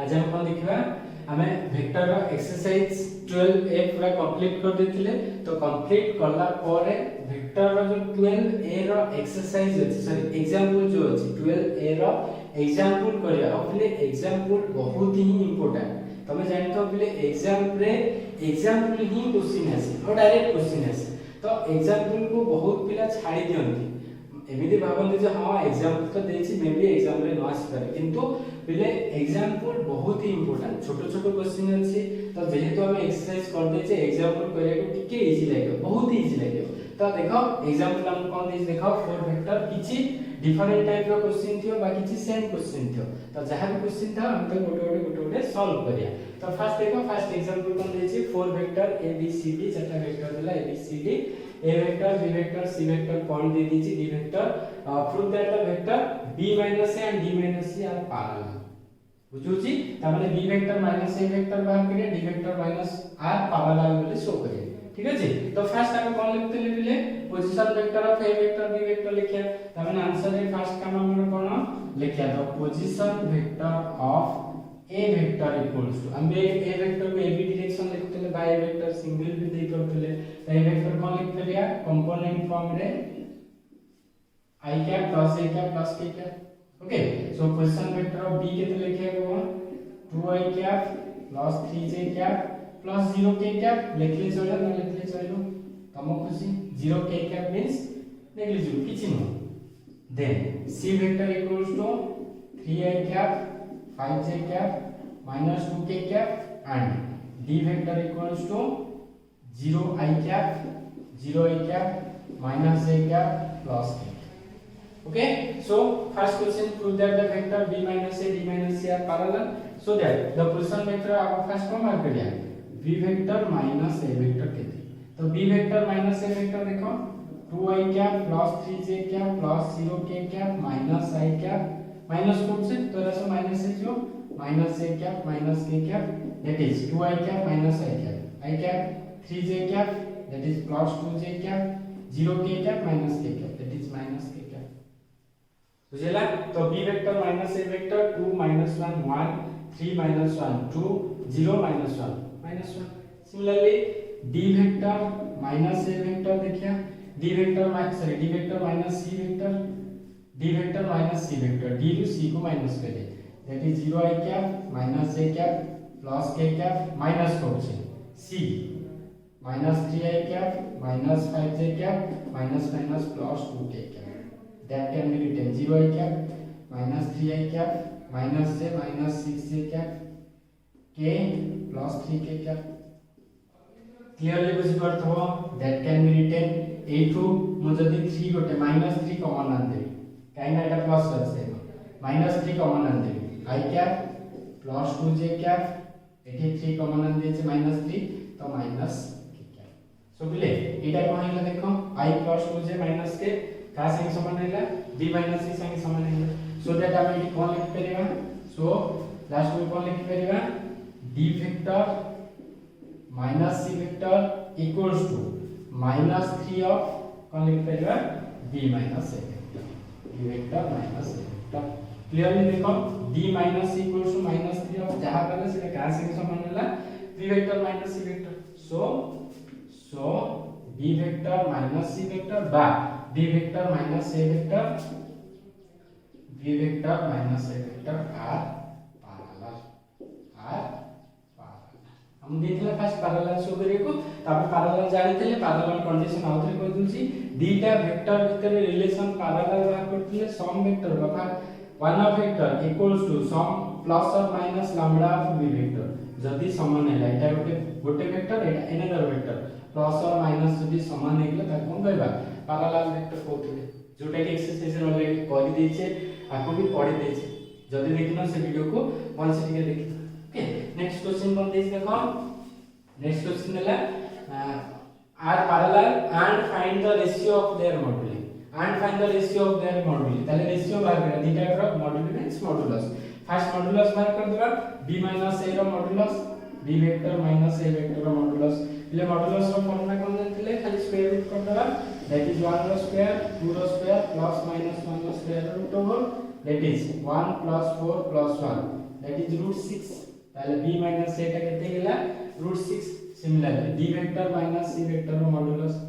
आज हम कौन देखिबा आमे वेक्टर रो एक्सरसाइज 12a पूरा कंप्लीट कर देथिले तो कंप्लीट करला परे वेक्टर रो जो 12a रो एक्सरसाइज अछि सॉरी एग्जांपल जो अछि 12a रो एग्जांपल करिया अपने एग्जांपल बहुत ही इंपोर्टेंट तमे जानतो पले एग्जाम रे एग्जांपल ही क्वेश्चन आसी और डायरेक्ट क्वेश्चन आसी तो एग्जांपल को बहुत पिला छाड़ी दियंती एमिति भाबंती जे हां एग्जांपल तो देछि मे भी एग्जाम रे न आसी पारे किंतु पिले एग्जांपल बहुत ही इंपोर्टेंट छोटो छोटो क्वेश्चन अछि तो जेहेतु हम एक्सरसाइज कर दे जे एग्जांपल करे को टिके इजी लागे बहुत इजी लागे तो देखो एग्जांपल हम कोन दिस देखो फोर वेक्टर किछि डिफरेंट टाइप रो क्वेश्चन थियो बा किछि सेम क्वेश्चन थियो तो जहां भी क्वेश्चन था हम तो गोटे सॉल्व करिया तो फर्स्ट देखो फर्स्ट एग्जांपल कोन देछि four vector a b c d चारटा वेक्टर दिला a b c d a vector b vector c vector point दे दीजिए d vector prove that the vector b - a and d - c are parallel बुझुची त माने b vector - a vector बाहर करिया d vector - r parallel बोली show करिया ठीक अछि तो फर्स्ट हम कोन लिखते ले position vector of a vector b vector लिखिया त माने आंसर रे फर्स्ट काम हमर कोन लिखिया तो position vector of a vector equals to हम a वेक्टर को a b डायरेक्शन लिखते ले बाय वेक्टर सिंगल भी दे करते तो a वेक्टर कोन लिखते लिया कंपोनेंट फॉर्म रे i cap plus a cap plus k cap okay so position vector of b केते लिखिया को 2i cap plus 3j cap plus 0k cap लिखले चले न लिखले चलो तम खुशी 0k कैप मींस नेग्लिजिबल किछि न then c vector equals to 3i cap 5j cap minus 2k cap and d vector equals to 0i cap 0i cap minus a cap plus k. Okay, so first question prove that the vector b minus a d minus c are parallel so that the position vector our first को mark करिया b vector minus a vector केते तो b vector minus a vector देखो 2i cap plus 3j cap plus 0k cap minus i cap minus कौन से तो रसो minus है जो minus a cap minus k cap that is 2i cap minus i cap 3j cap that is plus 2j cap 0k cap minus k cap that is minus k cap बुझला तो b vector minus a vector 2 minus 1 1 3 minus 1 2 0 minus 1 similarly d vector minus a vector देखिए d vector minus c vector d vector minus c vector d to c को minus कर दे that is 0i cap minus a cap plus k cap minus कौन से c minus 3i cap minus 5j cap minus minus plus 2k cap that can be written 0i cap minus 3i cap minus j minus 6j cap k plus 3k cap clearly बुझि परथो that can be written a2 मो जदी 3 गोटे minus 3 common आन दे काइना एटा plus আছে minus 3 common आन दे i cap plus 2j cap एठी 3 common आन देছে माइनस 3 तो माइनस k कैप सो बिले एटा कोन हैला देखो i plus 2j minus k का संगे समान हैला b माइनस c संगे समान हैला सो दैट हम एठी कोन लिख परिबा सो लास्ट में कोन लिख परिबा d vector minus c vector equals to minus 3 of कोन लिख परिबा b minus a vector minus a vector clearly देखो d minus c equals to minus 3 of जहां पर से का संगे समान होला b vector minus c vector so b vector minus c vector बा b vector minus a vector b vector minus a vector are parallel हम देखला फर्स्ट पैरेलल शो करे को तापर पैरेलल जानितले पैरेलल कंडीशन आउथरे कह दूची दीटा वेक्टर भीतर रिलेशन पैरेलल रहा करथिले सम वेक्टर बफा one of vector equals to some plus or minus lambda of B vector जदी समान है एटा गोटे वेक्टर एटा another vector plus or minus जदी समान हेगले ता कोन कहबा पैरेलल वेक्टर कहथिले जोटा कि एक्सरसाइज ऑलरेडी कर दिछे आपको भी पढ़ी देछे जदी देखिनो से वीडियो को वन से ठीक देखि ओके नेक्स्ट क्वेश्चन कोन देछ देखो नेक्स्ट क्वेश्चन हैला are parallel and find the ratio of their moduli ताले रेशियो बाहर कर दी टाइप रो module means modulus first modulus बाहर कर देबा b a रो modulus b vector minus a vector रो मॉडुलस इले मॉडुलस रो फॉर्मूला कोन जानथिले खाली स्क्वायर रूट कर देबा दैट इज 1 रो स्क्वायर 2 रो स्क्वायर प्लस माइनस 1 रो square root over that is 1 + 4 + 1 that is √6 ताले b माइनस a टा केते गेला √6 similarly d vector minus c vector रो modulus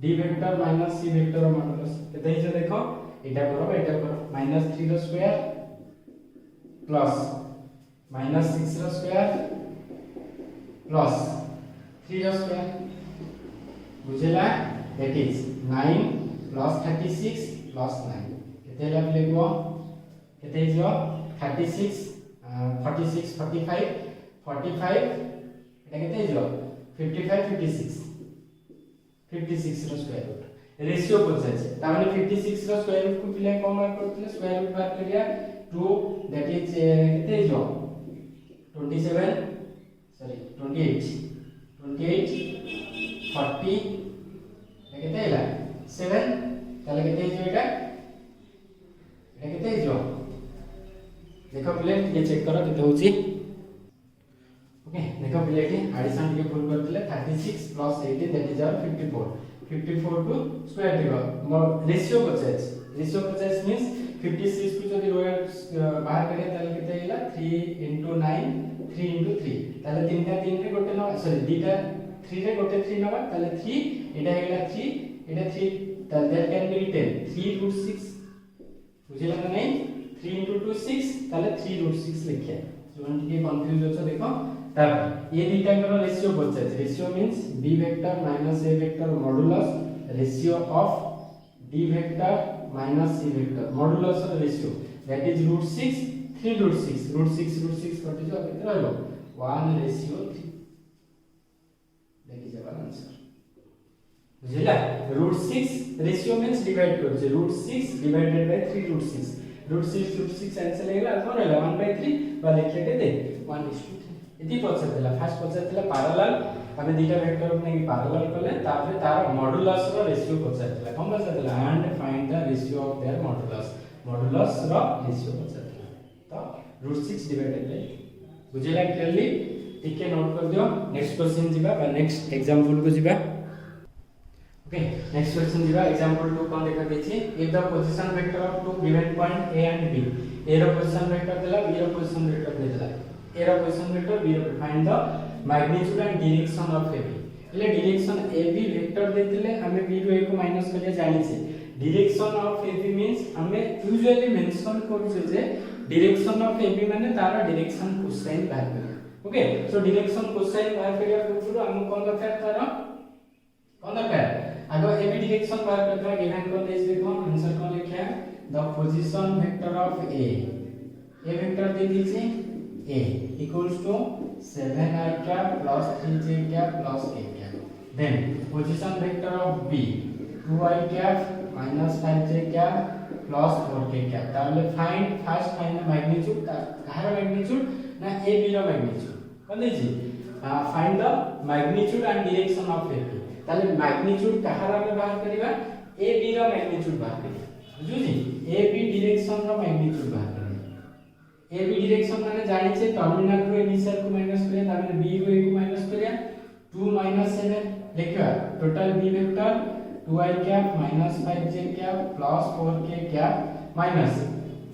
d vector minus c vector रो मॉडुलस केते हिजो देखो एटा करो -3 रो स्क्वायर प्लस -6 रो स्क्वायर प्लस 3 रो स्क्वायर बुझेला दैट इज 9 प्लस 36 प्लस 9 केते लागलेबो केते हिजो 36 46 45 45 এটা কেতে হিজো 55 56 56 रो स्क्वायर रूट रेशियो পড়ছে তার মানে 56 रो स्क्वायर रूट को पिले कम मार्क करथिले स्क्वायर रूट बात करिया 2 दैट इज केते हिजो 27 सॉरी 28 40 এটা কেতে হলা 7 তাহলে কেতে হিজো এটা কেতে হিজো देखो पिले ये चेक करो केते होची ओके देखो पिले के एडिशन के फुल करथिले 36 plus 18 that is our 54 two square देखो रेशियो 50 मींस 56 को जदी बाहर करे ताले केते हिला 3 into 9 3 into 3 ताले तीनटा 3 रे गोटे न सॉरी दीटा 3 रे गोटे 3 नबा ताले 3 एटा हिला 3 एटा 3 ताले दैट कैन बी 10 3√6 बुझिला ना नहीं 3 into 2 6 ताले 3√6 लिखिया जोन के कंफ्यूज होछ देखो तब ये दीटा का रेशियो बच्चा है ratio means b vector minus a vector modulus ratio of d vector minus c vector modulus ratio that is √6 3√6 cut जो केते रहलो 1:3 दैट इज आवर आंसर बुझिला √6 रेशियो मींस डिवाइड कर छै √6 डिवाइडेड बाय 3√6 √6 आंसर लेला कोन रहला 1/3 बा लिखे के दे 1:3 इति पछतेला फर्स्ट पछतेला पैरेलल हमें दीटा वेक्टर ने पैरेलल करले तापर तार मॉडुलस रो रेशियो पछतेला कोन पछतेला and find the ratio of their modulus रो रेशियो पछतेला तो √6 डिवाइडेड बाय बुझिला क्लियरली टिके नोट कर दियो नेक्स्ट क्वेश्चन जिबा बा नेक्स्ट एग्जांपल को जिबा ओके नेक्स्ट क्वेश्चन जिबा एग्जांपल 2 कोन देखा देछि if the position vector of two given point a and b a रो पोजीशन वेक्टर देला b रो पोजीशन वेक्टर देला a रो पोजीशन वेक्टर b रो find the magnitude and direction of ab એટલે डायरेक्शन ab वेक्टर देतिले हमें b रो a को माइनस करिया जानि छै डायरेक्शन ऑफ ab मींस हमें यूजुअली मेंशन करू छै जे डायरेक्शन ऑफ ab माने तारा डायरेक्शन कोसाइन बाहर करिया ओके सो डायरेक्शन कोसाइन बाहर करिया पूरा हम कोन दरकार तारा कोन दरकार आगो ab डायरेक्शन बाहर करबा गिवन को देश देखो आंसर को लिखिया the position vector of a vector दे दीजिए a equals to 7i cap plus 3j cap plus k cap then position vector of b 2i cap minus 5j cap plus 4k cap ताले first find the magnitude Kahar magnitude ना ab row magnitude cone देजी find the magnitude and direction of ab ताले magnitude कहार में बाहर करिबा ab रो magnitude बाहर करिबा बुझुजी ab direction रो magnitude बाहर AB डायरेक्शन माने जानि छै टर्मिनल रो इनिशियल को माइनस करिया तामे B रो A को माइनस करिया 2 7 देखियो total B vector 2i cap -5j cap +4k cap minus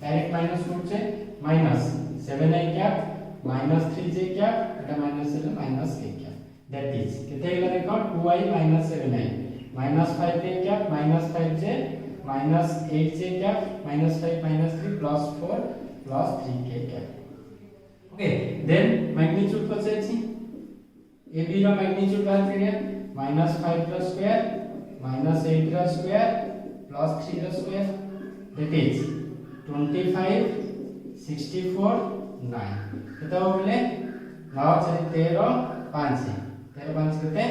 direct minus root छै minus 7i cap -3j cap एटा माइनस है -k कैप दैट इज केते गेला देखो 2i -7i -5k cap -5j -8j cap -5 -3 +4 plus 3k cap okay then magnitude को चाहिए ab रो magnitude बाहर करिया -5 रो स्क्वायर -8 रो स्क्वायर plus 3 रो स्क्वायर that is 25 64 9 कितना हो गले 9 4 13 5 13 5 कितने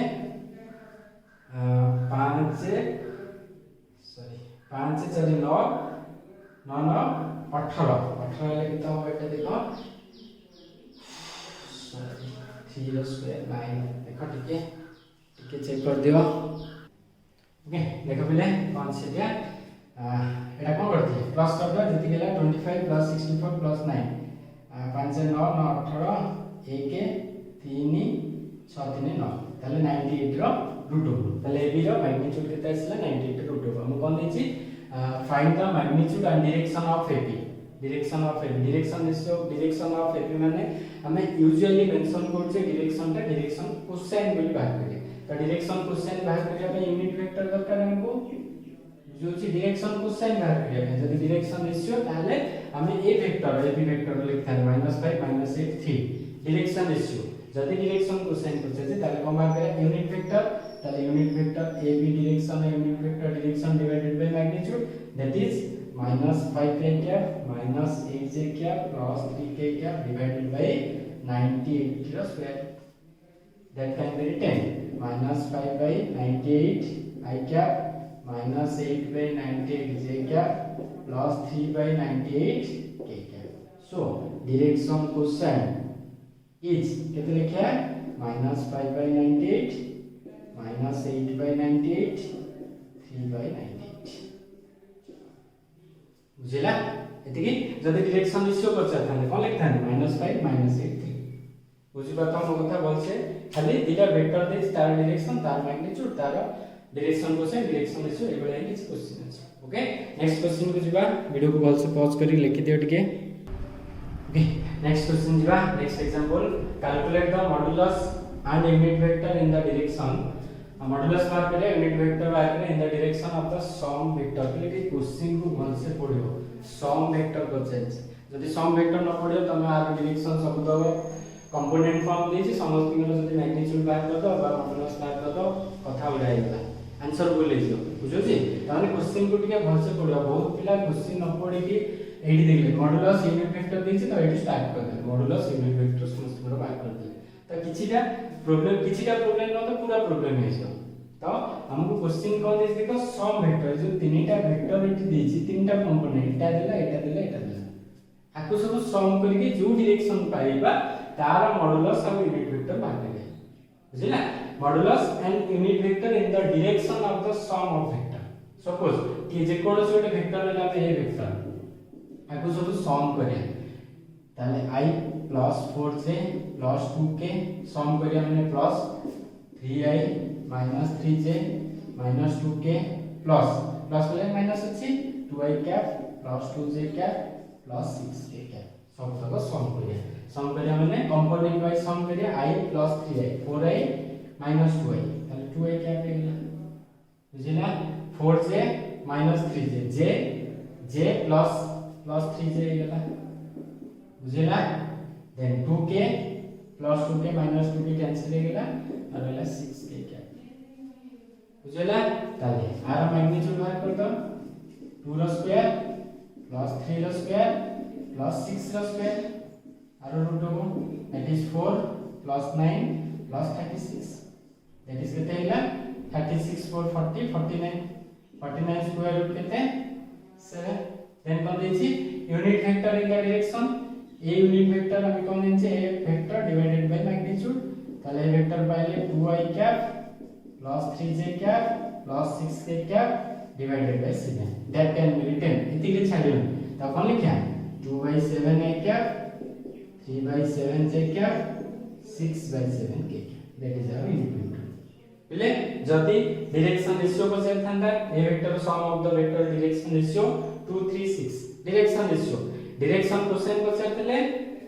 5 सॉरी 5 4 9 9 9 18 ले कितना होगा बेटा देखो 3 स्क्वायर 9 देखो ठीक है चेक कर दियो ओके देखो पहले 5 से दिया एटा कोन करथि प्लस कर दो जति गेला 25 + 64 + 9 5 9 9 18 1 3 6 3 9 ताले 98 रो रूट ओवर ताले ab रो मैग्नीट्यूड केते आसला 98 रूट ओवर हम कोन देछि find the magnitude and direction of ab direction of AB direction of AB माने हमें यूजुअली मेंशन करछे डायरेक्शन कोसाइन बोली बाहर करिए तो डायरेक्शन कोसाइन बाहर करिया पे यूनिट वेक्टर दरकार हमको जो ची डायरेक्शन कोसाइन बाहर करिया पे जदी डायरेक्शन रेशियो ताले हमें ए वेक्टर एबी वेक्टर लिखता है -5 -8 3 डायरेक्शन रेशियो जदी डायरेक्शन कोसाइन करछे ताले कोन बाहर करिया यूनिट वेक्टर ताले unit vector AB direction unit vector direction divided by magnitude that is -5 cap -8j cap +3k cap divided by 98 the square that can be written -5 by 98 I cap -8 by 98 j cap +3 by 98 k cap so direction cosine is कितने लिखा है -5 by 98 -8 by 98 3 by 98 बुझिला एतिकी जदी direction ratio Karsha थाने कोन लिखता है -5 -8 3 बुझि बात हम कथा बोलछे खाली दिटा वेक्टर दे तार डायरेक्शन तार मैग्नीट्यूड तार डायरेक्शन कोसाइन डायरेक्शन रेशियो एबळे किछ क्वेश्चन अछि ओके नेक्स्ट क्वेश्चन को जिबा वीडियो को भल से पॉज करी लिखि दियो टिके ओके नेक्स्ट क्वेश्चन जिबा next example calculate the modulus and unit vector in the direction modulus बाहर करे यूनिट वेक्टर बाहर करे in the direction of the sum vector के लिए क्वेश्चन को भल से पढियो सम वेक्टर को चेंज जदी सम वेक्टर न पढियो तमे आर डायरेक्शन सब दो कंपोनेंट फॉर्म देछि समस्त के जदी मैग्नीट्यूड बाहर कर दो बा मॉडुलस बाहर कर दो कथा उड़ाइला आंसर बोले जियो बुझो छी ताने क्वेश्चन को टिके भल से पढियो बहुत पिला क्वेश्चन न पढि कि एडी देखले मॉडुलस यूनिट वेक्टर देछि तो एडी स्टार्ट कर दे मॉडुलस यूनिट वेक्टर समस्त को बाहर कर दे तो किछिटा प्रॉब्लम न तो पूरा प्रॉब्लम है जो तो हमको क्वेश्चन को देछि देखो सम वेक्टर जो तीनटा वेक्टर इति देछि तीनटा कंपोनेंट एटा देला आको सब सम करके जो डायरेक्शन पाइबा तार मॉडुलस और यूनिट वेक्टर बाहर करिया बुझिला modulus and unit vector in the direction of the sum of vector suppose कि जे कोन से वेक्टर लेला पे ए वेक्टर आको सब सम करिया ताले I plus 4j plus 2k सम करिया माने plus 3i minus 3j minus 2k plus ले माइनस अछि 2i cap plus 2j cap plus 6k cap सब तक सम करिया माने कंपोनेंट वाइज सम करिया I plus 3i 4i minus 2i ताले 2i cap लेला बुझिला 4j minus 3j j plus 3j लेला बुझिला देन 2k plus 2k minus 2k cancel हो गेला और रहला 6k कैप बुझिला ताले आर मैग्नीट्यूड बाहर कर दो 2 रो स्क्वायर plus 3 रो स्क्वायर plus 6 रो स्क्वायर आर रूट हो that is 4 plus 9 plus 36 that is केते हैला 36 4 40 49 स्क्वायर रूट केते 7 देन कोन देछि unit vector in the direction a unit vector हम कोन देछे A vector divided by magnitude ताले ए वेक्टर पाइले 2i cap plus 3j cap plus 6k cap divided by 7 that can be written इतिले छाडियो त कोन लिखा 2/7i cap 3/7j cap 6/7k cap that is our unit vector पहले जदी direction ratio को चेक थांदा A vector sum of the vector direction ratio 2 3 6 direction ratio direction question को चेकले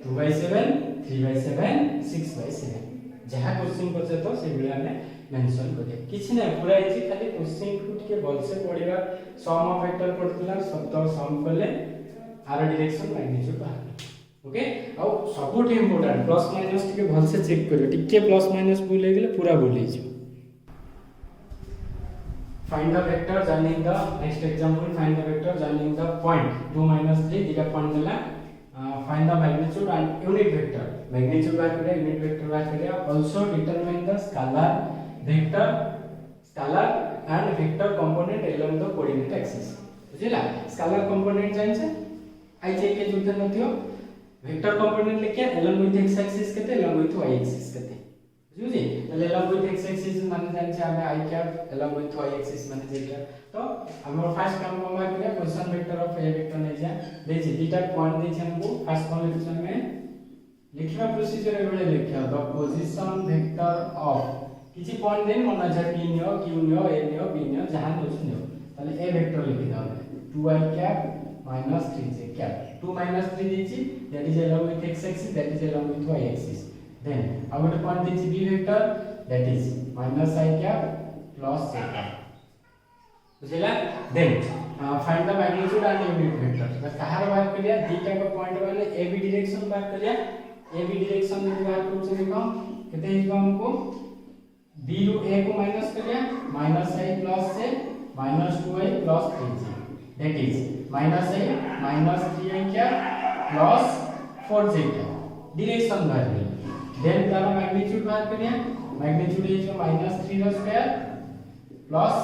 2/7 3/7 6/7 जहा क्वेश्चन को तो से बिला में मेंशन करे किछ नै पूरा इछि खाली क्वेश्चन को के बोल से पढिबा सम ऑफ वेक्टर पढतला शब्द सम करले आर डायरेक्शन मैग्नीट्यूड बाहर ओके आ सबुठ इंपोर्टेंट प्लस माइनस के भल से चेक करियो टिके प्लस माइनस भूल गेले पूरा भूल हिजो find the vector joining the next example find the vector joining the point 2 3 दिटा point देला find the magnitude and unit vector magnitude बाहर करिया unit vector बाहर करिया also determine the scalar and vector component along the coordinate axis बुझिला scalar component जानि छै आई जे के जुते नथियो vector component लिखिया along with x axis केते along with y axis केते बुझियो ताले along with x axis माने जानि छै हमें i cap along with y axis माने जे क्या तो हमर फर्स्ट काम को मार करिया question vector of A vector नै जा देछि दुटा पॉइंट देछि हमको फर्स्ट कॉन्डिशन में लिखिबा प्रोसीजर एबळे लिखिया द पोजीशन वेक्टर ऑफ किछि पॉइंट देन मना जा p neo q neo a neo b neo जहां कुछ नियो ताले ए वेक्टर लिखि दाओ 2i cap minus 3j cap 2 minus 3 देछि that is along with x axis, that is along with y axis. Then our point देछि b vector, that is minus I cap plus j cap. बुझिला? Then find the magnitude and unit vector. बस कहार बाहर करिया दीटा का point वाले a b direction बाहर करिया a b direction में बाहर करू से देखो कितने हिजबा हमको b रू a को माइनस करिया minus I plus j minus 2i plus 3j, that is minus I minus 3i cap plus 4j cap direction बाहर करिया. Then तारा मैग्नीट्यूड बाहर करिया मैग्नीट्यूड इज minus 3 रो स्क्वायर plus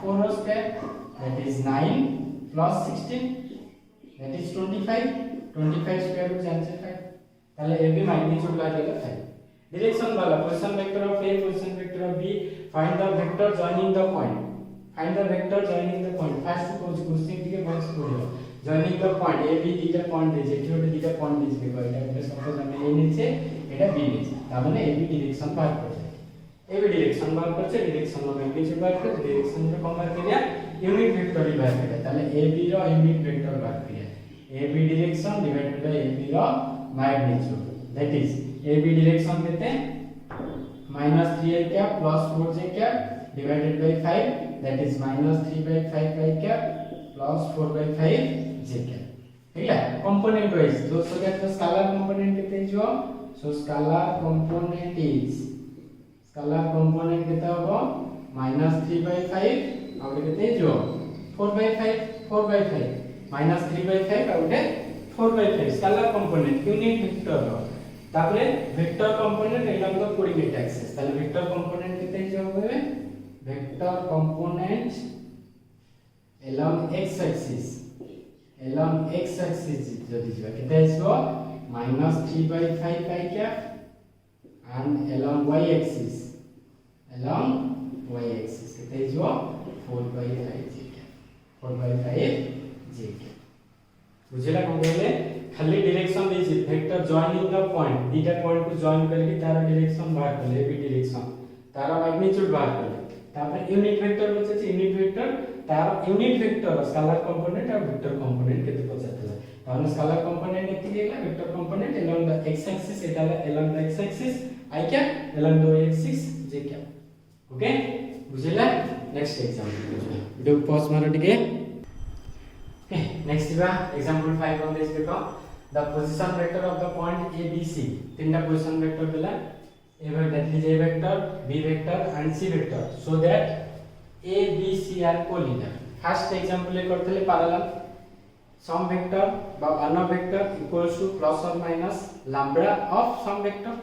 4 रो square, that is 9 plus 16, that is 25 square root cancel 5 ताले a b magnitude बाहर करिया 5. डायरेक्शन वाला position vector of a position vector of b, find the vector joining the point. Find the vector joining the point. First question टिके बस पढियो joining the point a b दीटा point दे जेठी ओटे दीटा पॉइंट दे देखो एटा गोटे सपोज हम a नीचे एटा b नीचे ता माने a b डायरेक्शन बाहर कर ए बी डायरेक्शन बाहर करछे डायरेक्शन रो मैग्नीट्यूड बाहर कर डायरेक्शन रो कम बाहर करिया यूनिट वेक्टर ही बाहर करिया ताले ए बी रो यूनिट वेक्टर बाहर करिया A B direction divided by A B रो magnitude, that is A B direction केते -3i cap plus 4j cap divided by 5, that is -3/5i cap plus 4/5j cap. ठीक है component wise जो सो तो scalar component केते जो so scalar component is scalar component केते होबो -3/5 और केते जो 4/5 -3/5 और 4/5 स्केलर कंपोनेंट यूनिट वेक्टर रो तापरे vector component along the coordinate axis ताले वेक्टर कंपोनेंट केते जो होबे vector component along x axis जदि जो केते iso -3/5 cap and along y axis केते जो 4/5j cap 4/5j cap. बुझिला कोन बोले खाली डायरेक्शन देछि वेक्टर जॉइनिंग द पॉइंट दीटा पॉइंट को जॉइन करके तारा डायरेक्शन बाहर कर ले बी डायरेक्शन तारा मैग्नीट्यूड बाहर कर ले तापर यूनिट वेक्टर बचे यूनिट वेक्टर तारा यूनिट वेक्टर स्केलर कंपोनेंट और वेक्टर कंपोनेंट केते पचातला तानो स्केलर कंपोनेंट एति गेला vector component along the x axis Etah along the x axis I cap along the y axis j cap. Okay बुझिला? Next example video pause मारो टिके. Okay, next is example 5 on this देखो the position vector of the point a b c तीनटा position vector देला that is a vector b vector and c vector so that a b c are collinear. first example ले करथले parallel some vector বা another vector equals to plus or minus lambda of some vector.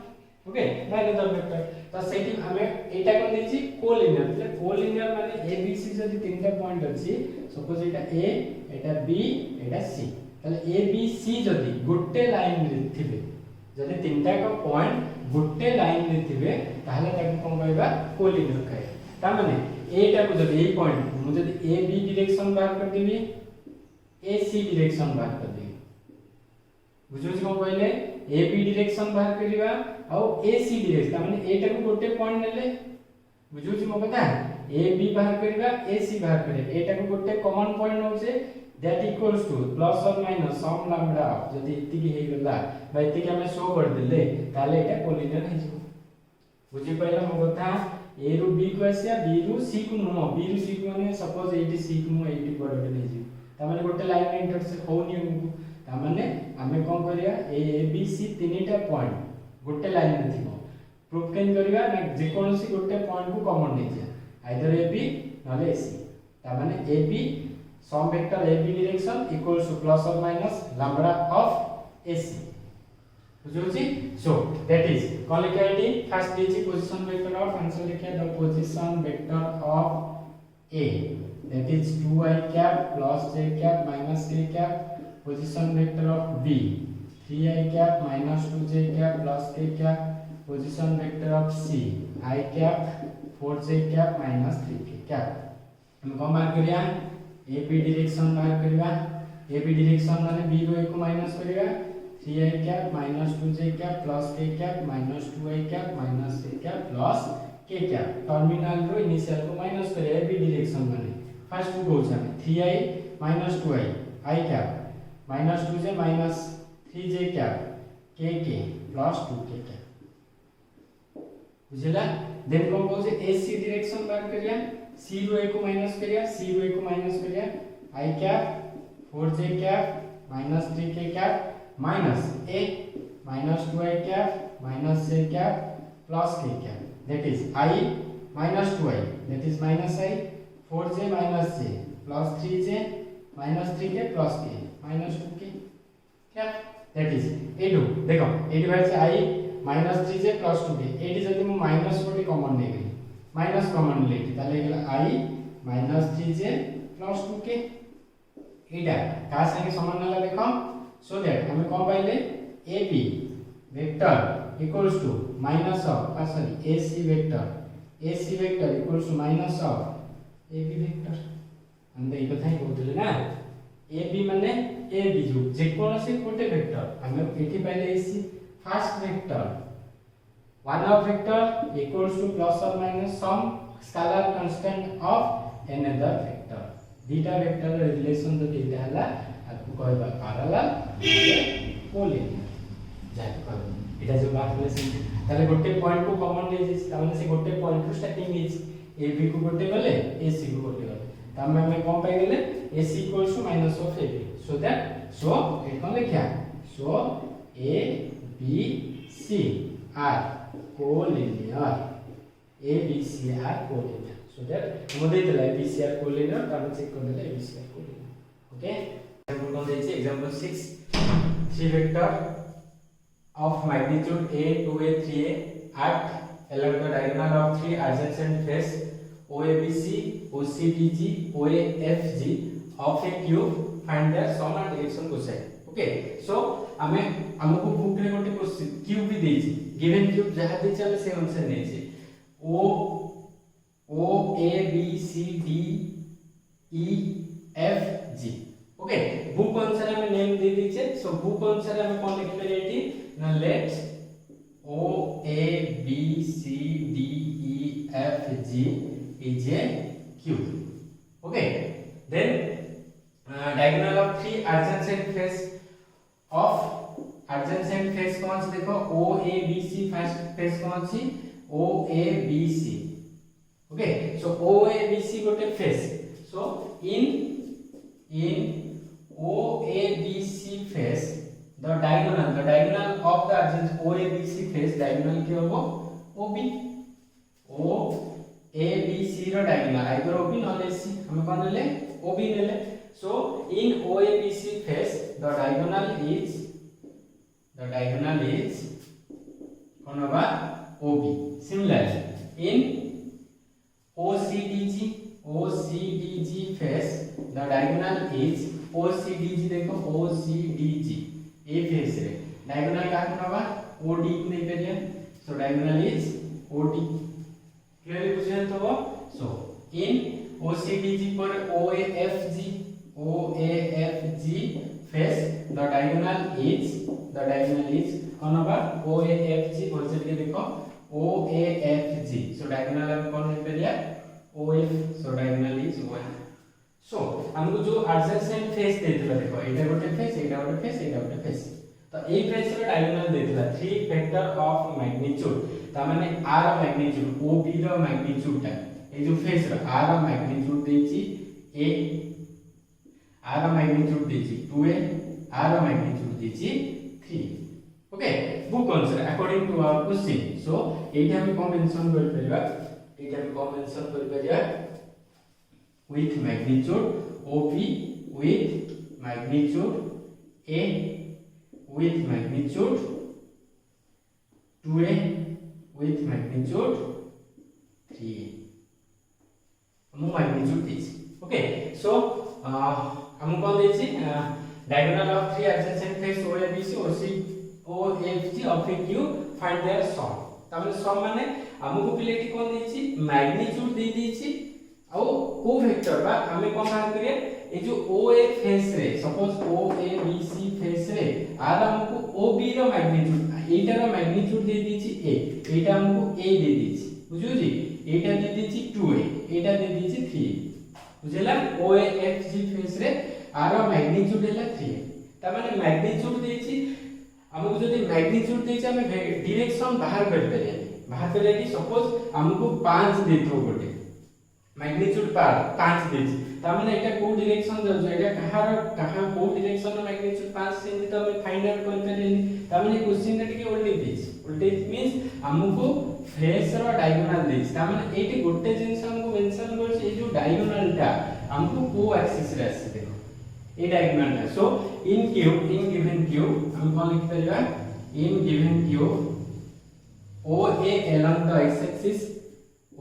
Okay by another vector तो सेठी हमें एटा कोन देछि collinear એટલે collinear माने a b c जदि तीनटा point अछि suppose Etah a Etah b Etah c ताले a b c जदि गुट्टे लाइन रे थिबे जदि तीनटा का पॉइंट गुट्टे लाइन रे थिबे ताहले ताको कोन कहबा कोलिनियर कहै. ता माने एटा को जदि ए पॉइंट मु जदि a b डायरेक्शन बाहर कर देबी a c डायरेक्शन बाहर कर देबी बुझुछि कोन कहले a b डायरेक्शन बाहर करिवा और a c डायरेक्शन माने एटा को गोटे पॉइंट नेले बुझुछि मो कथा a b बाहर करिवा a c बाहर करिवा एटा को गोटे कॉमन पॉइंट होचे that equals to plus or minus sum lambda जदि इति की हे गला बा इति के हमें शो कर देले ताले एटा कोलिनियर हे जिवो बुझि पइला मो कथा a रू b को आसिया b रू c को नो b रू c को माने सपोज एटी c को नो एटी कोडे नै जिवो ता माने गोटे लाइन में इंटरसेक्ट होनी हमको ता माने हमें कोन करिया a b c तीनटा पॉइंट गोटे लाइन में थिबो प्रूफ केन करिवा ना जे कोनसी गोटे पॉइंट को कॉमन नै जे आइदर a b नले c ता माने a b some vector a b direction equals to plus or minus lambda of a c बुझुछि. सो दैट इज कोन लिखाइटी फर्स्ट दिछि पोजीशन वेक्टर ऑफ आंसर लिखिया the position vector of a that is 2i cap plus j cap minus k cap. Position vector of b 3i cap minus 2j cap plus k cap. Position vector of c I cap 4j cap minus 3k cap. हम को mark करिया a b direction mark करिया a b direction माने b रो को minus करिया 3i cap minus 2j cap plus k cap minus 2i cap minus k cap plus k cap. Terminal रो initial को minus करिया a b डायरेक्शन माने first को कहउछ हम 3i minus 2i I cap minus 2j minus 3j cap k k plus 2k cap बुझिला। Then कोन कहू जे ac डायरेक्शन बार करिया c रो a को माइनस करिया c रो a को माइनस करिया i cap 4j cap minus 3k cap minus a minus 2i cap minus j cap plus k cap that is I minus 2i that is minus I 4j minus j plus 3j minus 3k plus k minus 2k cap that is a2 देखो a divided I minus 3j plus 2k eighty जदि मु minus कोटी common नै गली minus common लेटी ताले गेला I minus 3j plus 2k एटा का संगे समान नला देखो so that हमें कोन पाइले ab vector equals to minus of sorry AC vector equals to minus of AB vector हम तो ये कथा ही बोलते ना AB माने AB जो जे कौन से कोटे वेक्टर हमें एठी पहले AC first vector one of vector equals to plus or minus some scalar constant of another vector dita vector relation तो देता हला आपको कहबा पैरेलल कोलिनियर जाके कहबा এটা যে বাদ রিলেশন তাহলে গোটে পয়েন্ট কো কমন নেই যে তাহলে সে গোটে পয়েন্ট টু স্টার্টিং নেই AB কো গোটে গলে AC কো গোটে গলে তাহলে আমি কোন পাই গলে AC equals to minus of AB so that so এট কোন লিখা so A B C are collinear A B C are collinear so that हम देइतला A B C are collinear तामे चेक कर देले A B C are collinear okay example कोन देछि example 6 3 vector of magnitude a 2a 3a act along the diagonal of three adjacent face OABC OCDG OAFG of a cube find their sum and direction cosine okay so हमें हमको book रे गोटे cube भी देछि given cube जहा दे चले से अनुसार नै छै O A B C D E F G okay book अनुसार हमें नेम दे दीछे सो बुक अनुसार हमें कोन लिख पे eighty now let O A B C D E F G is a cube okay then diagonal of three adjacent face कौन से देखो O A B C first face कौन सी O A B C okay so O A B C गोटे face so in O A B C face the diagonal of the adjacent OABC face diagonal के होबो OB OABC रो diagonal either OB not AC हम कोन ले OB ले so in OABC face the diagonal is कोन होबा OB similarly in OCDG face the diagonal is OCDG देखो OCDG ए face रे डायगोनल का नबा OD को नहीं पेलिया so diagonal is OD clearly बुझेन तो सो इन OCDG पर OAFG face the diagonal is कनबा OAFG बोलते के देखो OAFG सो डायगोनल हम कौन नहीं पेलिया OF so diagonal is OF सो हमको जो एडजेसेंट फेस देथिला देखो एटा गोटे फेस एटा गोटे फेस एटा गोटे फेस तो ए फेस रो डायगोनल देथिला 3 वेक्टर ऑफ मैग्नीट्यूड ता माने r रो मैग्नीट्यूड OB रो मैग्नीट्यूड ता ए जो फेस रो r रो मैग्नीट्यूड देछि a r रो मैग्नीट्यूड देछि 2a r रो मैग्नीट्यूड देछि 3 okay book answer according to our question so एटा हम कमेंशन कर परिबा एटा हम कमेंशन कर परिबा with magnitude OP with magnitude A with magnitude 2A with magnitude 3A हम magnitude देछि ओके सो हम कोन देछि diagonal of three adjacent face OABC OAFG of a cube find their sum Tame सम माने हमको पिलेटी कोन देछि मैग्नीट्यूड दे देछि आ ओ वेक्टर बा हमें कोन बात करिए ए जो OA फेस रे सपोज OABC फेस रे आर हमको OB रो मैग्नीट्यूड एटा रो मैग्नीट्यूड दे देछि A एटा हमको A दे देछि बुझियो जी एटा दे देछि 2A एटा दे देछि 3 बुझला OAFG फेस रे आर रो मैग्नीट्यूड हैला 3 ता माने मैग्नीट्यूड देछि हमको जदी मैग्नीट्यूड देछि हम डायरेक्शन बाहर कर परिया कि सपोज हमको 5 देथो गोटे मैग्नीट्यूड 5 देछि ता माने एटा को डायरेक्शन जाउ एटा कहां को डायरेक्शन रो मैग्नीट्यूड 5 से तो हम फाइंड आउट कर परिया ता माने क्वेश्चन रे के उल्टेज मींस हमको फेस रो डायगोनल देछि ता माने एटी गोटे जिंस हमको मेंशन करछि ए जो डायगोनल टा हमको को एक्सिस रे आसी देखो ए डायगोनल टा सो इन गिवन क्यूब हम कोन लिख परिबा in given cube OA along the x axis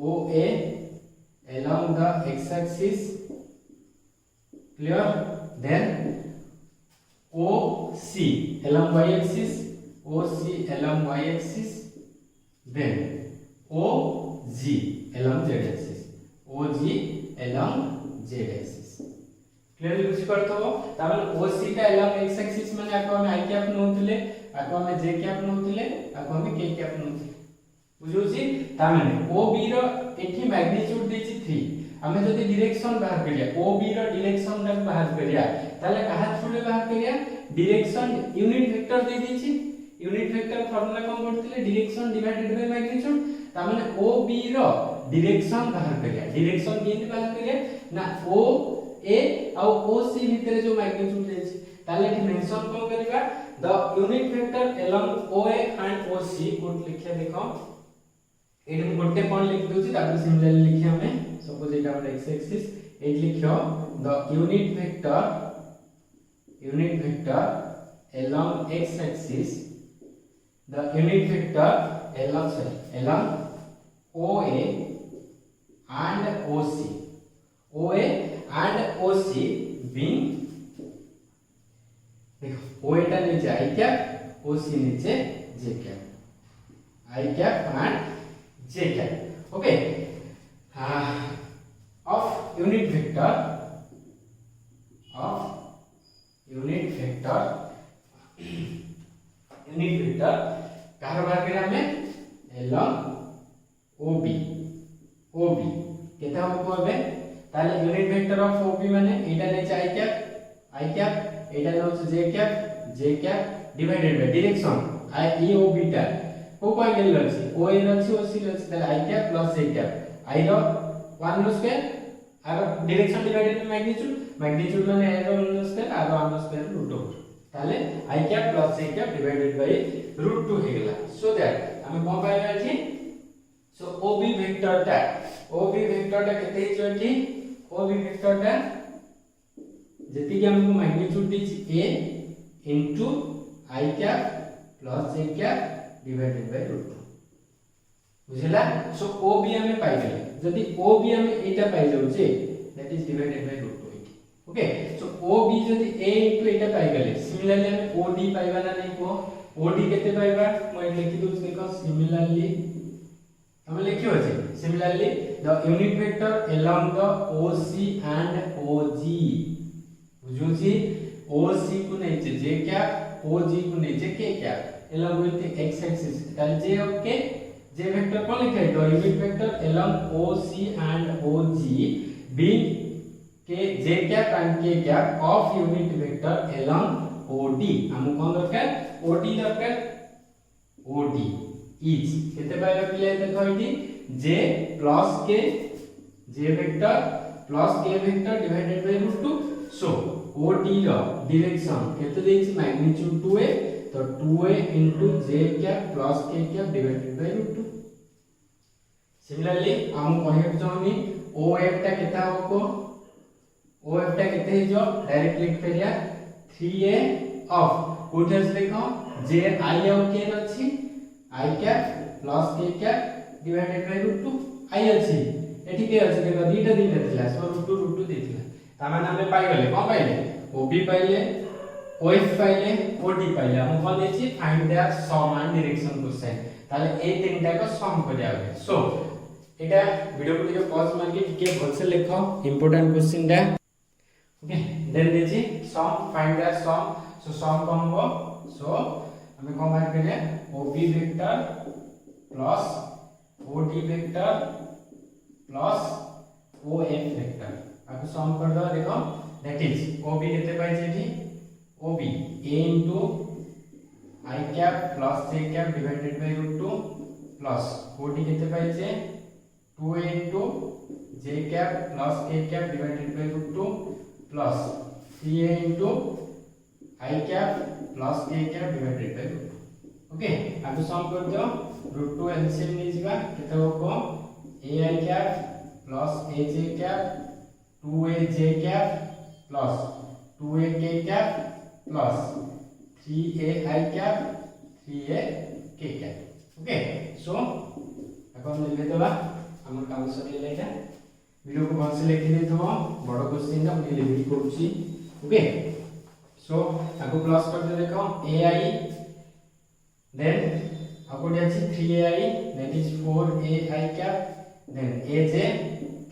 OA along the x axis clear then OC along y axis OC along y axis then OG along z axis OG along z axis clear बुझि परथबो ताबे OC टा along x axis माने आको हम i cap नोथिले आको हम j cap नोथिले आको हम k कैप नोथिले बुझुछि ता माने OB रो एठी मैग्नीट्यूड देछि 3 हमें जदी डायरेक्शन बाहर करिया OB रो डायरेक्शन टा बाहर करिया ताले कहा थ्रू रे बाहर करिया डायरेक्शन यूनिट वेक्टर दे देछि यूनिट वेक्टर फार्मूला कोन करथिले डायरेक्शन डिवाइडेड बाय मैग्नीट्यूड ता माने OB रो डायरेक्शन बाहर करिया डायरेक्शन केन बाहर करिया ना OA और OC भितरे जो मैग्नीट्यूड देछि ताले कि मेंशन कोन करिवा the unit vector along OA and OC कोड लिखिया देखो एडम गोटे पॉइंट लिख दोछि तापर सिमिलरली लिखिया हमें सपोज एटा हमर x एक्सिस एट लिखियो the unit vector along x axis the unit vector along OA and OA and OC being देखो OA टा नीचे i कैप OC नीचे j cap i cap and j cap okay of unit vector कहार बाहर करिया हमें along OB केता हमको हबे ताले यूनिट वेक्टर ऑफ OB माने एटा नेचे i कैप एटा नोच j cap divided bye direction i OB टा को एंगल अछि OA अछि OC अछि ताले i cap plus j cap i रो 1 रो स्क्वायर आर डायरेक्शन डिवाइडेड बाय मैग्नीट्यूड माने a रो 1 रो स्क्वायर आर 1 रो स्क्वायर √2 ताले i cap plus j cap divided by √2 हे गेला सो दैट हम कोन पाइबा अछि सो OB वेक्टर टा केते हिजो अछि OB वेक्टर टा जति कि हमको मैग्नीट्यूड दिछि a into i cap plus j cap divided by √2 बुझिला सो OB हमें पाइ गेले जदी OB हमें एटा पाइ जाउ छे that is divided by √2 okay so OB जदी a इनटू एटा पाइ गेले सिमिलरली हमें OD पाइबा ना नै को OD केते पाइबा মই लिखि दउ देखो सिमिलरली हम लिखियो छै similarly the unit vector along the OC and OG बुझु छी OC को नै छै j कैप OG को नै छै k cap along with the x axis then j of k j vector को लिखा है तो unit vector along OC and OG being k j cap and k cap of unit vector along OD हम कोन दरकार OD दरकार OD is केते पाइबा पिले देखो इटी j plus k j vector plus k vector divided by √2 so OD रो direction केते देछि मैग्नीट्यूड 2a तो 2a into j cap plus k cap divided by √2 similarly हम कहब चाहनी OF टा केता होको OF टा केते हिजो डायरेक्ट लिख करिया 3a of कोठस देखो j i और k अछि i cap plus k cap divided by √2 i अछि एठी के अछि देखो दीटा दिला सो √2 देथिला ता माने हम पाइ गेले कोन पाइले OB पाइले OF पाइले OD पाइले हम कोन देछि find their sum and direction question ताले ए तीनटा को सम करिया होबे सो एटा वीडियो को लियो पॉज मार के ठीक है भलसे लिखो इंपोर्टेंट क्वेश्चन दा ओके देन देछि सम फाइंड देयर सम सो सम कोन हो सो हमें कोन बात करिया OB vector plus OD vector plus OF vector अब सम कर दो देखो दैट इज OB केते पाइ जेठी OB A into I cap plus J cap divided by root 2 plus OD केते पाइछे 2A into J cap plus K cap divided by root 2 plus 3A into I cap plus K cap divided by root 2. Okay अब सम कर दियो root 2 LCM नै जिबा केते होको AI cap plus AJ cap 2AJ cap plus 2AK cap plus 3AI cap 3AK cap okay so अब हम लिख देबा हमर काम सरी लेखा वीडियो को भल से लिखि देथबो बड़ क्वेश्चन ना हम लिख करूची ओके सो आको प्लस कर दे देखो AI then according to 3AI that is 4AI cap then AJ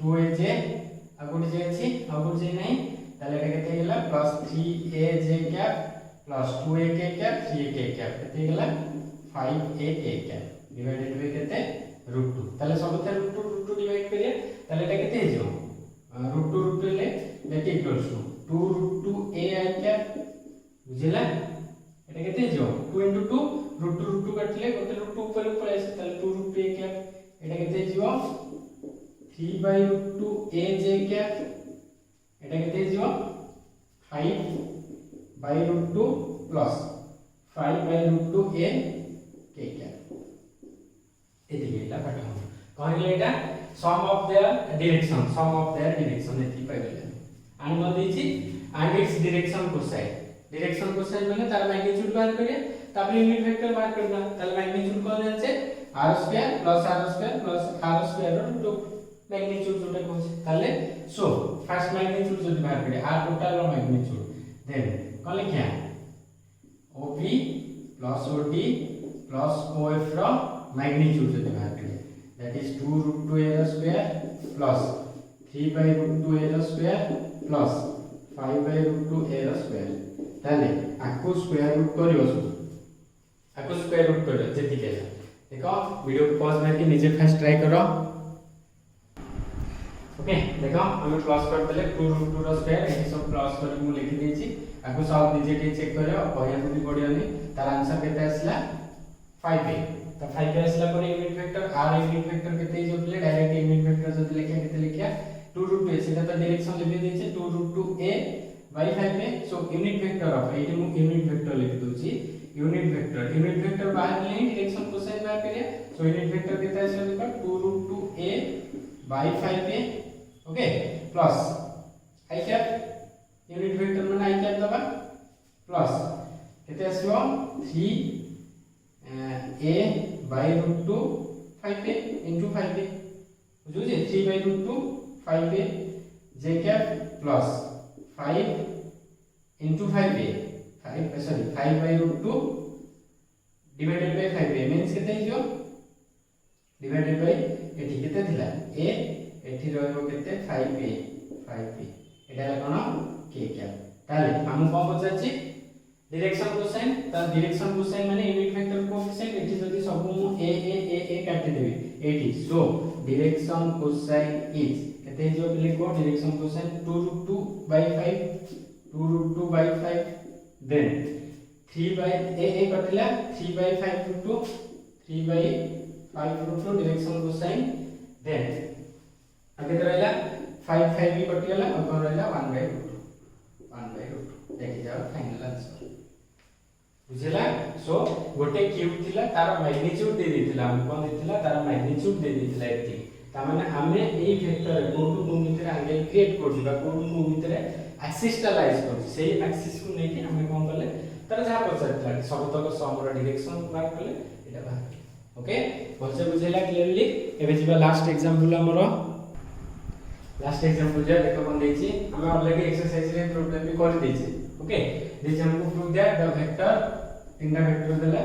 2AJ according to नहीं তাহলে এটা কেতে গেলা plus 3AJ cap plus 2AK cap 3AK cap কেতে গেলা 5AK cap divided by কেতে √2 তাহলে সবতে √2 ডিভাইড করিয়া তাহলে এটা কেতে হইছো √2 ले that equals to 2√2AI cap বুঝিলা এটা কেতে হইছো 2 into 2 √2 কাটলে কত √2 উপরে পড়ে আসে তাহলে 2√2A cap এটা কেতে হইছো 3/√2AJ cap এটা কেতে হইছো 5/√2 plus 5/√2A K cap এদিকে এটা পাঠাও কইলে এটা sum of their direction এটি পাইলে আমি বল দিয়েছি and its direction cosine মানে তার ম্যাগনিটিউড বার করে তারপরে ইউনিট ভেক্টর বার করবা তাহলে ম্যাগনিটিউড কত আছে r² + r² এর টু ম্যাগনিটিউড যেটা কইছে তাহলে সো ফার্স্ট ম্যাগনিটিউড যদি বার করে r টোটাল এর ম্যাগনিটিউড দেন কলে কি OB + OD + OF র ম্যাগনিটিউড যদি বার করে that is 2√2a² plus 3/√2a² plus 5/√2a² তাহলে আকো স্কয়ার রুট করিও আকো স্কয়ার রুট করিও যেতি কেলা देखो वीडियो को पॉज करके नीचे फर्स्ट ट्राई करो ओके देखो हम प्लस कर देले 2√2 रो स्क्वायर एटी सब प्लस कर मु लिखि देछि आको सब नीचे के चेक करियो कहया भी पडियोनी तार आंसर केते आसला 5a तो 5a आसला per unit vector r unit vector केते जो प्ले डायरेक्ट यूनिट वेक्टर जदी लिखिया केते लिखिया 2√2 सेटा तो डायरेक्शन लिखि देछि 2√2a by 5a so unit vector of eighty मु यूनिट वेक्टर लिखि दोछि यूनिट वेक्टर बाहर ले डायरेक्शन कोसाइन बाहर करिया सो यूनिट वेक्टर केते आसला देखो 2√2a by 5a okay plus i cap unit vector माने i cap दबा प्लस केते आसीबो 3a by √2 5a into 5a बुझुजे 3/√2 5a j cap plus 5 into 5a 5/√2 divided by 5a means केते हिजो divided by एठी केते थिला a एठी रहबो केते 5a एटा कोन k क्या ताले हम कोन पचाछि डायरेक्शन कोसाइन माने यूनिट वेक्टर कोएफिशिएंट एठी जदी सब मु a काटि देबी एठी सो डायरेक्शन कोसाइन इज केते हिजो लिखो direction cosine 2√2 by 5 then 3/a कटला 3/5√2 डायरेक्शन कोसाइन then आगे रहला 5 भी कटि गला और कोन रहला 1/√2 देखि जाओ फाइनल आंसर बुझिला सो गोटे क्यूब थिला तार मैग्नीट्यूड दे दिथिला हम कोन दिथिला तार मैग्नीट्यूड दे दिथिला एति ता माने हमें एई वेक्टर कोटु को भितर एंगल क्रिएट करदिबा कोटु को भितर एक्सिस टा लाइज करछि सेही एक्सिस को नेकी हमें कोन करले तार जहा पछरतला सबतक समर डायरेक्शन मार्क करले एटा बाहर ओके बोलसे बुझिला क्लियरली एबे जिबा लास्ट एग्जांपल हमरो लास्ट एग्जांपल जे देखो कोन देछि हमें ऑलरेडी एक्सरसाइज रे प्रॉब्लम भी कर देछि ओके दिस हमको प्रूव दैट द वेक्टर तीनटा वेक्टर देला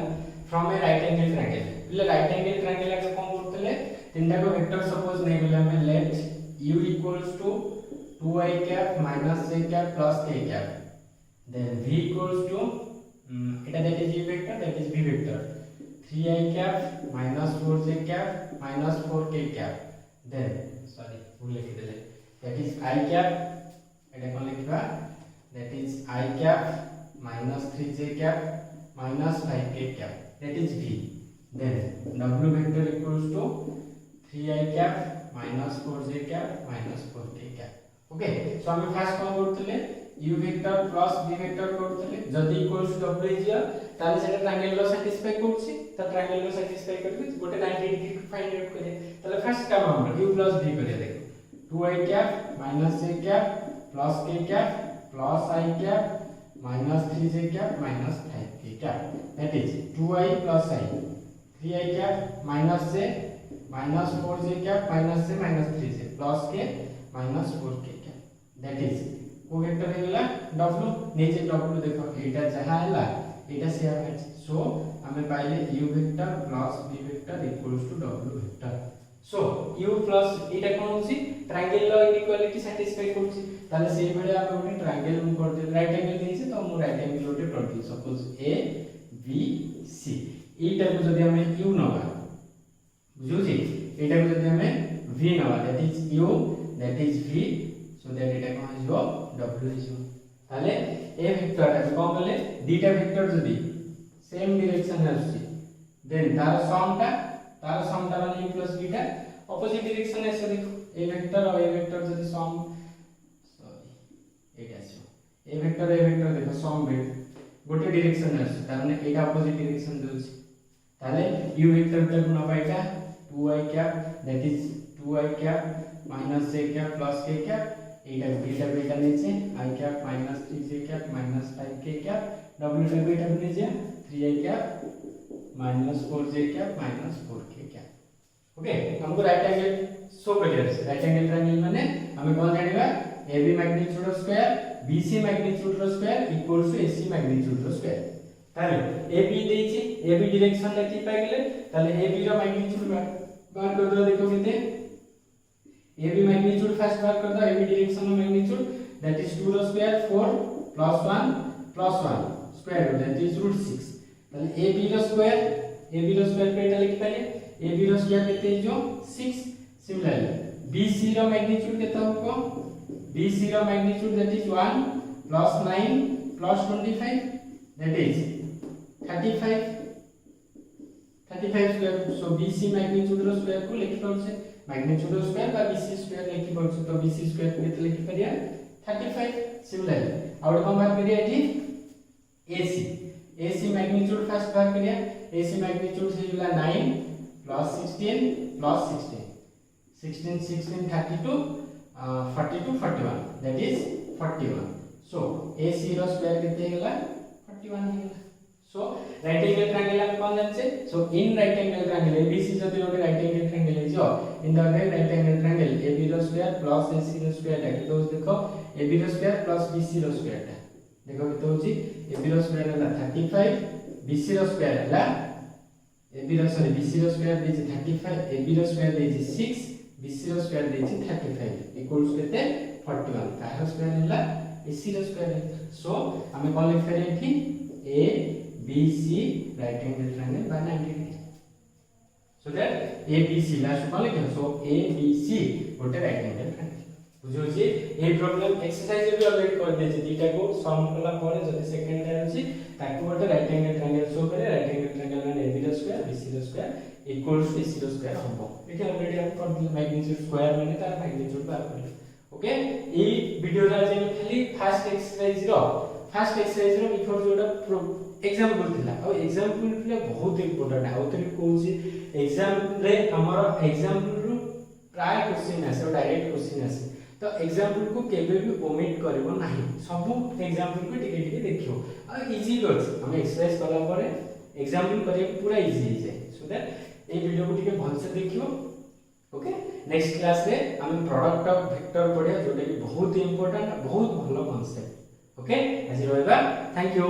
from A right angle triangle ले राइट एंगल ट्रायंगल के कोन करतले तीनटा को वेक्टर सपोज नै बोले हमें late u equals to 2i cap minus j cap plus k cap then v equals to eta that is u vector that is v vector 3i cap minus 4j cap minus 4k cap then sorry भूल लिख देले that is I cap eta कोन लिखबा that is I cap minus 3j cap minus 5k cap, that is v. Then w vector equals to 3i cap minus 4j cap minus 4k cap. Okay, so हम first कौन करतले u vector plus v vector करतले, जदी equals to w is ताले सेटा triangle लो satisfy करछि, त triangle लो satisfy करबे गोटे 90 डिग्री को फाइंड आउट करे। ताले फर्स्ट काम हम u plus v करे, देखो 2i cap minus j cap plus k cap plus I cap minus 3j cap minus 5k cap, that is 2i plus I, 3i cap minus j minus 4j cap minus j minus 3j plus k minus 4k cap, that is को vector हेला w नीचे w देखो एटा जहां हैला एटा से आवे, सो हमें पाइले u vector plus v vector equals to w vector. So u plus एटा कोन होची ट्रायंगल लो इक्वालिटी सैटिस्फाई करछि, ताले सेही बेले हम ओटे ट्रायंगल मु कर दे, राइट एंगल देछि तो मु राइट एंगल ओटे कर दे, सपोज a b c, एटा को जदी हमें u नवा बुझुछि, एटा को जदी हमें v नवा, that is u, that is v, so that এটা কোন হইব w হইব। তাহলে a ভেক্টরটা কোন বলে দুইটা ভেক্টর যদি সেম ডাইরেকশনে আসছে, দেন তার সমটা মানে u প্লাস v টা অপোজিট ডাইরেকশনে আসে। দেখো a ভেক্টর আর a ভেক্টর যদি সম, সরি এটা আছে a ভেক্টর দেখো সম গোটে ডাইরেকশনে আসছে, তার মানে এটা অপোজিট ডাইরেকশন যাচ্ছে। তাহলে u ভেক্টরটা গুণ হবে এটা 2i cap, that is 2i cap minus j cap plus k cap, Etah beta नीचे i cap minus 3j cap minus 5k cap, w टा बीटा नीचे 3i cap minus 4j cap minus 4k cap। Okay, हमको right angle show करियर है, right angle triangle माने हमें कोन जानिबा ab मैग्नीट्यूड रो स्क्वायर bc मैग्नीट्यूड रो square equals to ac magnitude रो स्क्वायर। ताले ab देछि, ab डायरेक्शन ला की पाइ गेले, ताले ab रो मैग्नीट्यूड बार कर दो, देखो केते ab magnitude first बार कर दो, ab डायरेक्शन में मैग्नीट्यूड that is 2 रो square 4 plus 1 square root, that is root 6। তাহলে ab रो स्क्वायर पे এটা লিখি পাইলে ab रो स्क्वायर केते जो 6। सिमिलरली bc रो मैग्नीट्यूड केते होको, bc रो magnitude that is 1 plus 9 plus 25, that is 35 square। so bc magnitude रो स्क्वायर को लिखि पाउछे मैग्नीट्यूड ऑफ स्क्वायर बा bc स्क्वायर लिखि पड़छ, तो bc स्क्वायर केते लिखि परिया 35। सिमिलरली आउट कम बात करिया एठी ac मैग्नीट्यूड फर्स्ट बात करिया, ac मैग्नीट्यूड से जुला 9 plus 16 32 42 41, that is 41। so ac रो स्क्वायर केते हेला 41 हेला। so right angle triangle हम कोन जानछे, so in right angle triangle abc जति ओटे right angle triangle है जो in the right angle triangle ab रो स्क्वायर plus ac रो स्क्वायर टा तो देखो ab रो स्क्वायर plus bc रो स्क्वायर टा देखो केते होची, ab रो स्क्वायर हला 35, bc रो स्क्वायर हला bc रो स्क्वायर देछि 35, ab रो स्क्वायर देछि 6, bc रो स्क्वायर देछि 35 इक्वल्स केते 41, तार स्क्वायर हला ac रो स्क्वायर। सो हमें कोन लिख करे एठी a BC right angle triangle by 90 degree, so that ABC last one लिखो, so ABC गोटे right angle triangle बुझो छी। ए प्रॉब्लम एक्सरसाइज भी ऑलरेडी कर दे छी, दीटा को सम कला परे जदी सेकंड टाइम छी ताकू गोटे राइट एंगल ट्रायंगल शो करे, राइट एंगल ट्रायंगल माने AB रो स्क्वायर BC रो स्क्वायर इक्वल्स टू AC रो स्क्वायर हमबो। एठी ऑलरेडी हम कर दिले मैग्नीट्यूड स्क्वायर माने तार मैग्नीट्यूड बार कर। ओके, ई वीडियो रा जे खाली फर्स्ट एक्सरसाइज रो बिफोर जोडा एग्जांपल थिला, और एग्जांपल थिला बहुत इंपोर्टेंट है। आउतरी कोसी एग्जाम रे हमर एग्जांपल रो प्राय क्वेश्चन आसे, डायरेक्ट क्वेश्चन आसे, तो एग्जांपल को केबे भी ओमिट करबो नाही, सब एग्जांपल को टिके टिके देखियो और इजी गछ हम एक्सरसाइज कला परे एग्जांपल करे पूरा इजी हो जाए, सो दैट ए वीडियो को टिके भल से देखियो। ओके, नेक्स्ट क्लास रे हम प्रोडक्ट ऑफ वेक्टर पढिया, जोटा कि बहुत इंपोर्टेंट, बहुत भलो कांसेप्ट। ओके, आज रहबा, थैंक यू।